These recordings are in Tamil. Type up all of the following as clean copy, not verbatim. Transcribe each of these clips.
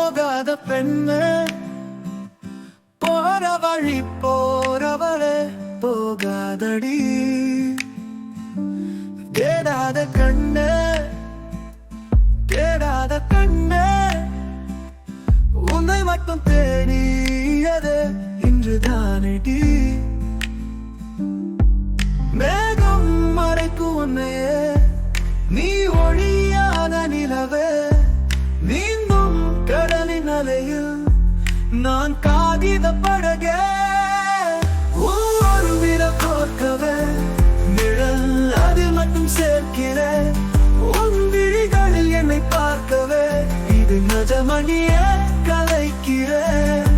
போகாத பெண்ணு போற வழி போறவளே போகாதடி. தேடாத கண்ணு தேடாத கண்ணு உன்னை மட்டும் தேடியது இன்றுதானடி. மேகம் மறைக்கும் உன்னையே நீ ஒழியாத நிலவே நீந்தும் கடலின் அலையில் நான் காகித படகே. ஒரு விட கோர்க்கவே நிழல் அதில் மட்டும் சேர்க்கிறேன் உன் விழிகளில் என்னை பார்க்கவே இது நஜமணியே கலைக்கிறேன்.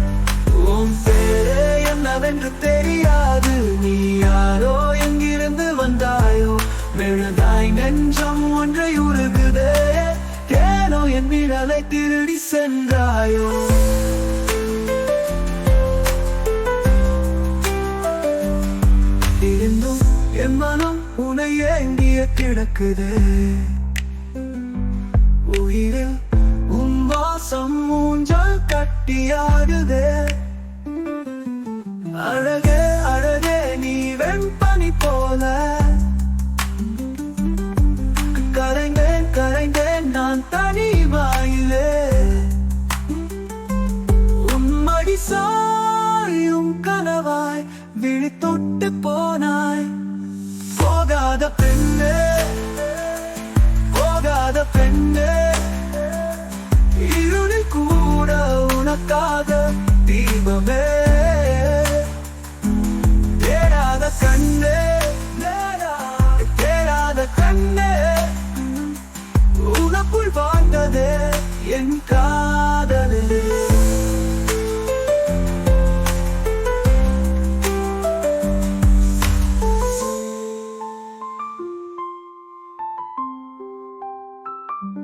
உன் பேரே என்னவென்று தெரியாது நீ யாரோ எங்கிருந்து வந்தாயோ மெழுதாய் நெஞ்சம் ஒன்றை உருகுதே ஏனோ என் நிழலை திருடி சென்றாயோ. இருந்தும் என் மனம் உன்னை ஏங்கிய கிடக்குதே உயிரில் உன் வாசம் ஊஞ்சல் கட்டியாடுதே. அழகே அழகே நீ வெண்பனி போல கரைந்தேன் கரைந்தேன் நான் தனிமாயிலே உன்மடி சாயும் கனவாய் விழி தொட்டு போனாய். போகாத பெண்ணே போகாத பெண்ணே இருளில் கூட உனக்காக தீபமே. தேடாத கண்ணே